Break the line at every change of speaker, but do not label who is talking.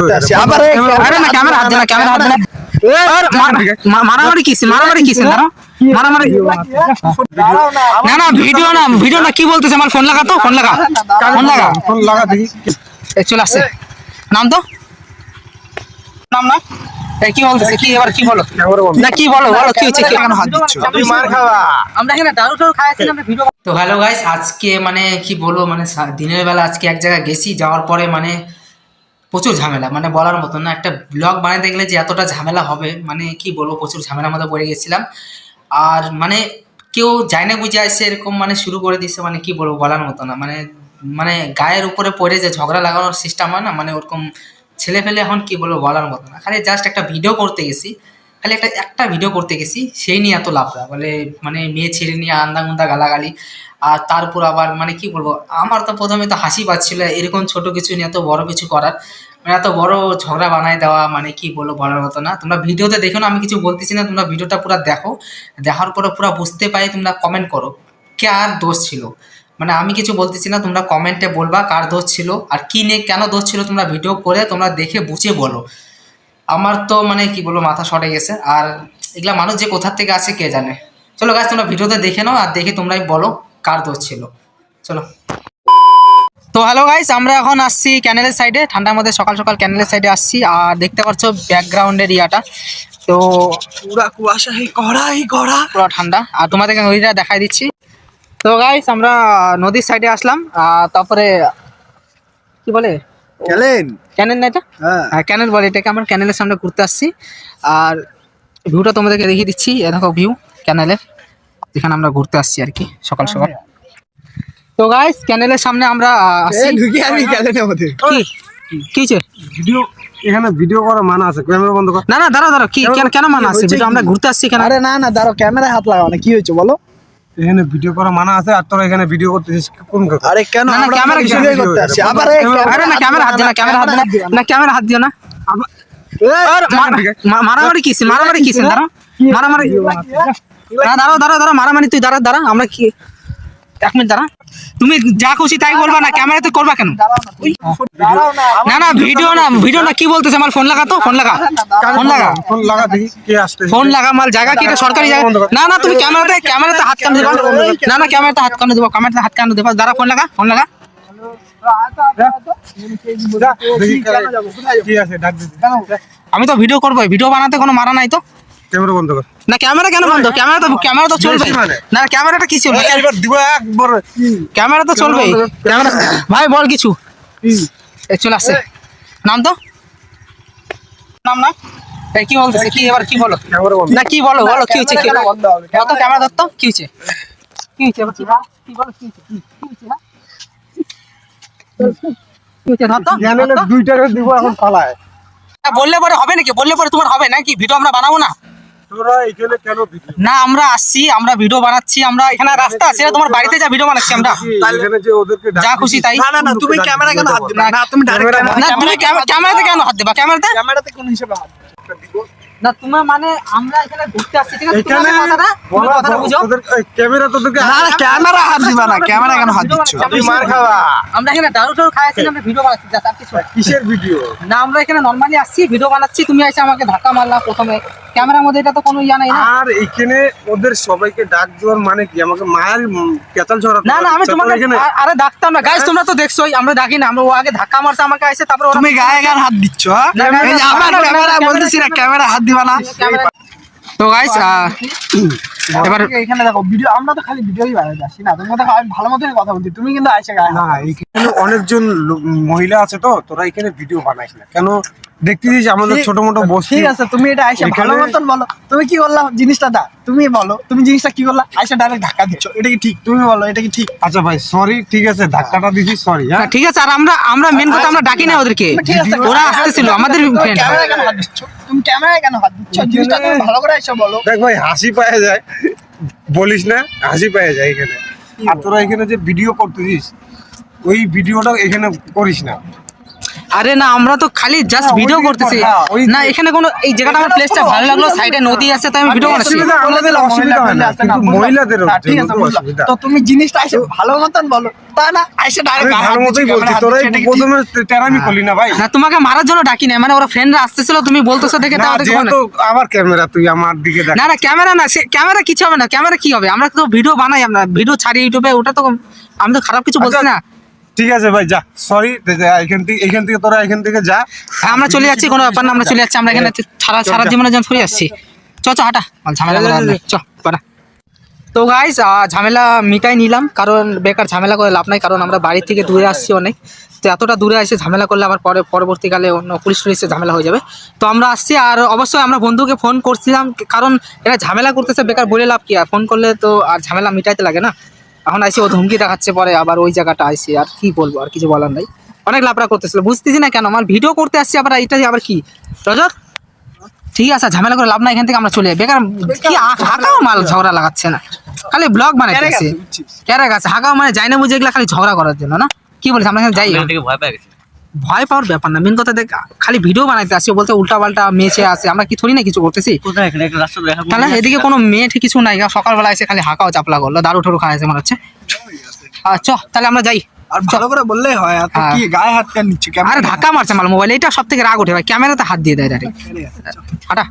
अरे ना कैमरा हाथ देना और मारामारी किसी दाঁড়াও मारामारी ना ना वीडियो ना की बोलते हमारे फोन लगा तो फोन लगा देखी चल আসছে नाम तो नाम ना কি বলতেছে কি এবার কি বলো না কি বলো কি হচ্ছে কি কেন হাত দিচ্ছ তুমি মার খাওয়া আমরা এখানে দারু টারু খাইছি আমরা ভিডিও তো হ্যালো গাইস আজকে মানে কি বলবো মানে দিনের বেলা আজকে এক জায়গায় গেছি যাওয়ার পরে মানে প্রচুর ঝামেলা মানে বলার মতো না একটা ব্লগ বানাতে গেলে যে এতটা ঝামেলা হবে মানে কি বলবো প্রচুর ঝামেলার মধ্যে পড়ে গেছিলাম আর মানে কেউ যায় না বুঝে আসছে এরকম মানে শুরু করে দিচ্ছে মানে কি বলবো বলার মতো না মানে মানে গায়ের উপরে পড়ে যে ঝগড়া লাগানোর সিস্টেম হয় না মানে ওরকম ছেলে ফেলে এখন কি বলবো বলার মতো না খালি জাস্ট একটা ভিডিও করতে গেছি খালি একটা ভিডিও করতে গেছি সেই নিয়ে এত লাফড়া বলে মানে মেয়ে ছেলে নিয়ে আন্দাগুন্দা গালাগালি আর তারপর আবার মানে কি বলবো আমার তো প্রথমে তো হাসি পাচ্ছিল এরকম ছোট কিছু নিয়ে এত বড় কিছু করার মানে এত বড় ঝগড়া বানায় দেওয়া মানে কি বলবো বলার মতো না তোমরা ভিডিওতে দেখো না আমি কিছু বলতেছি না তোমরা ভিডিওটা পুরো দেখো দেখার পরে পুরো বুঝতে পারি তোমরা কমেন্ট করো কার দোষ ছিল মানে আমি কিছু বলতেছি না তোমরা কমেন্টে বলবা কার দোষ ছিল আর কি নিয়ে কেন দোষ ছিল তোমরা ভিডিও করে তোমরা দেখে বুঝে বলো আমার তো মানে কি বলবো মাথা সরে গেছে আর এগুলা মানুষ যে কোথা থেকে আসে কে জানে চলো গাইস তোমরা ভিডিওতে দেখে নাও আর দেখে তোমরাই বলো কার দোষ ছিল চলো তো হ্যালো গাইস আমরা এখন আসছি ক্যানেলের সাইডে ঠান্ডার মধ্যে সকাল সকাল ক্যানেলের সাইডে আসছি আর দেখতে পাচ্ছ ব্যাকগ্রাউন্ডের ইয়াটা তো
পুরা কুয়াশা কড়া
পুরো ঠান্ডা আর তোমাদেরকে নদীটা দেখাই দিচ্ছি তো গাইস আমরা নদীর সাইডে আসলাম তারপরে কি বলে ক্যানেল না এটা হ্যাঁ ক্যানেল বলে এটাকে আমরা ক্যানেলের সামনে ঘুরতে আসছি আর ভিউটা তোমাদেরকে দেখিয়ে দিচ্ছি এ দেখো ভিউ ক্যানেলের যেখানে আমরা ঘুরতে আসছি আর কি সকাল সকাল তো গাইস ক্যানেলের সামনে আমরা আসছি কি
ভিডিও এখানে ভিডিও করা মানা আছে ক্যামেরা বন্ধ কর
না না দাঁড়াও কি কেন মানা আছে ভিডিও আমরা ঘুরতে আসছি কেন
আরে না দাঁড়াও ক্যামেরায় হাত লাগাও না কি হয়েছে বলো এখানে ভিডিও করা মানা আছে আর তোরা এখানে ভিডিও করতেছিস কোন কথা আরে কেন
না ক্যামেরা
ভিডিও করতে আসি আবার
আরে না ক্যামেরা হাত দিও না ক্যামেরা হাত দিও না আর মারামারি কিসে দাঁড়াও মারামারি না দাঁড়াও মারামারি তুই দাঁড়া আমরা কি এক মিনিট দাঁড়া তুমি যা খুশি তাই বলবা না ক্যামেরাতে করবা কেন না ভিডিও না কি বলতেছে আমার ফোন লাগা তো ফোন লাগা
দেখি কে আসছে
ফোন লাগা মাল জায়গা কি এটা সরকারি জায়গা না তুমি ক্যামেরাতে হাত কান দেবা না ক্যামেরাতে হাত কান দেবা দাঁড়া ফোন লাগা আমি তো ভিডিও করবো ভিডিও বানাতে কোনো মারা নাই তো
ক্যামেরা বন্ধ কর
না ক্যামেরা কেন বন্ধ ক্যামেরা তো চলবে না ক্যামেরাটা কি চলবে
একবার দিব একবার
ক্যামেরা তো চলবে ক্যামেরা ভাই বল কিছু চলে আসছে নাম তো নাম না কি বলতেছে কি এবার কি বলো
ক্যামেরা বন্ধ
না কি বলো কি হচ্ছে কি কত ক্যামেরা ধরতো কি হচ্ছে এবার কি বলো কি হচ্ছে না
চ্যানেলে 2 টাকা দিব এখন পালায়
বললে পরে হবে নাকি বললে পরে তোমার হবে নাকি ভিডিও আমরা বানাবো না
তোরা এখানে কেন ভিডিও
না আমরা আসছি আমরা ভিডিও বানাচ্ছি আমরা এখানে রাস্তা আছে তোমার বাড়িতে যা ভিডিও বানাচ্ছি আমরা
এখানে যে ওদেরকে
যা খুশি তাই
না তুমি ক্যামেরা কেন হাত দিবা না তুমি ডাইরেক্ট
না তুমি ক্যামেরাতে কেন হাত দিবা
ক্যামেরাতে কোন হিসাবে হাত দিব
না তোমার মানে আমরা এখানে ঘুরতে আসছি ঠিক আছে তোমার কথাটা বুঝো
ক্যামেরা তোদেরকে না ক্যামেরা হাত দিবা না ক্যামেরা কেন হাত দিচ্ছ তুমি মার খাওয়া
আমরা এখানে দারু টারু খাইছি আমরা ভিডিও বানাচ্ছি যা তার কিছু
কিসের ভিডিও
না আমরা এখানে নরমালি আসছি ভিডিও বানাচ্ছি তুমি এসে আমাকে ধাক্কা মারলা প্রথমে ক্যামেরার মধ্যে এটা তো কোনো ইয়া নাই না
আর এখানে ওদের সবাইকে ডাক দেওয়ার মানে কি আমাকে মায়ের পেছাল ছড়াতে
না আমি তোমাকে আরে ডাকতাম না গাইস তোমরা তো দেখছোই আমরা ডাকি না আমরা ও আগে ধাক্কা মারছে আমাকে এসে তারপর
তুমি গায়ে গায়ে হাত দিচ্ছ এই যে আমার ক্যামেরা বলতেছি না ক্যামেরা হাত দিবা না
তো গাইস
এবার এখানে দেখো ভিডিও আমরা তো খালি ভিডিওই বানাতে আসি না তোমার দেখো আমি ভালো মতোই কথা বলছি তুমি কিন্তু আইসা গায়ে না এখানে অনেকজন মহিলা আছে তো তোরা এখানে ভিডিও বানাইস না কেন দেখতেছিস আমাদের ছোট মোটো বস ঠিক আছে তুমি এটা আইসা ভালো মতন বলো তুমি কি করলা জিনিসটা দা তুমি বলো তুমি জিনিসটা কি করলা আইসা ডাইরেক্ট ধাক্কা দিচ্ছ এটা কি ঠিক তুমি বলো এটা কি ঠিক আচ্ছা ভাই সরি ঠিক আছে ধাক্কাটা দিছি সরি হ্যাঁ
ঠিক আছে আর আমরা মেন কথা আমরা ডাকি না ওদেরকে ওরা আসতেছিল আমাদের ফ্রেন্ড
ক্যামেরা কেন হাত দিচ্ছ তুমি ক্যামেরায় কেন হাত দিচ্ছ জিনিসটা তুমি ভালো করে আইসা বলো দেখ ভাই হাসি পাওয়া যায় বলিস না হাসি পাওয়া যায় এখানে আর তোরা এখানে যে ভিডিও করতেছিস ওই ভিডিওটা এখানে করিস না
আরে না আমরা তো খালি জাস্ট ভিডিও করতেছি না, এখানে কোনো এই জায়গাটা আমার প্লেসটা ভালো লাগলো, সাইডে নদী আছে তাই আমি ভিডিও বানাচ্ছি।
অসুবিধা আমাদের অসুবিধা হয় না, কিন্তু মহিলাদের
ঠিক আছে বুঝলাম।
অসুবিধা।
তো তুমি জিনিসটা এসে ভালো মতন বলো, তা না এসে
আমি
ডাইরেক্ট
ভালো মতোই বলছি, তোরাই প্রথমে টেরামি করলি না ভাই।
না তোমাকে মারার জন্য ডাকি না, মানে ওরা ফ্রেন্ডরা আসতেছিল তুমি বলতেছো দেখে
না,
তাও দেখো না।
যেহেতু আবার ক্যামেরা, তুই আমার দিকে দেখ।
না না ক্যামেরা না, সে ক্যামেরা কিছু হবে না, ক্যামেরা কি হবে, আমরা তো ভিডিও বানাই, আমরা ভিডিও ছাড়ি ইউটিউবে, ওটা তো আমি তো খারাপ কিছু বলছি না।
ঠিক আছে ভাই, যা, সরি, এখান থেকে তোরা এখান থেকে যা।
হ্যাঁ, আমরা চলে যাচ্ছি, কোনো ব্যাপার না, আমরা চলে যাচ্ছি, আমরা এখানে সারা জীবনের জন্য চলে যাচ্ছি। চ হাঁটা, ঝামেলা করা হবে না, চ বাড়া। তো গাইস ঝামেলা মিটাই নিলাম, কারণ বেকার ঝামেলা করে লাভ নাই, কারণ আমরা বাড়ি থেকে দূরে আসছি অনেক, তো এতটা দূরে এসে ঝামেলা করলে আবার পরবর্তীকালে অন্য পুলিশ টুলিশে ঝামেলা হয়ে যাবে। তো আমরা আসছি, আর অবশ্যই আমরা বন্ধুকে ফোন করছিলাম, কারণ এরা ঝামেলা করতেছে, বেকার বলে লাভ কি, আর ফোন করলে তো আর ঝামেলা মিটাইতে লাগে না। এখন আইসি ও ধমকি দেখাচ্ছে, পরে আবার ওই জায়গাটা আইসি, আর কি বলবো, আর কিছু বলার নাই, অনেক লাফড়া করতেছিল, বুঝতেছি না কেন, আমার ভিডিও করতে আসছি আবার এটা আবার কি রজত। ঠিক আছে ঝামেলা করে লাভ না, এখান থেকে আমরা চলে যাই, বেকার কি হাঁকাও মাল ঝগড়া লাগাচ্ছে না, খালি ব্লগ বানাইতে আসছে, ক্যারে গেছে হাঁকাও মানে যাই না বুঝে এগুলা খালি ঝগড়া করার জন্য না, কি বলিস আমরা এখানে যাই। ভয় পাওয়ার ব্যাপার না, মেন কথা দেখ খালি ভিডিও বানাইতে আসছে, বলতে উল্টা পাল্টা মেয়ে আছে, আমরা কি থরি না কিছু করতেছি, তাহলে এদিকে কোনো মেয়ে ঠিক কিছু নাই, সকালবেলা এসে খালি হাঁকাও চাপলা করলো, দারু ঠারু খাওয়াইছে মনে হচ্ছে। আচ্ছা তাহলে আমরা যাই,
আর ভালো করে বললেই হয়, আর কি গায়ে হাত কেন নিচ্ছে
আরে ধাক্কা মারছে মাল মোবাইল, এটা সব থেকে রাগ ওঠে ভাই, ক্যামেরাতে হাত দিয়ে দেয় ডাইরেক্ট। হাঁটা।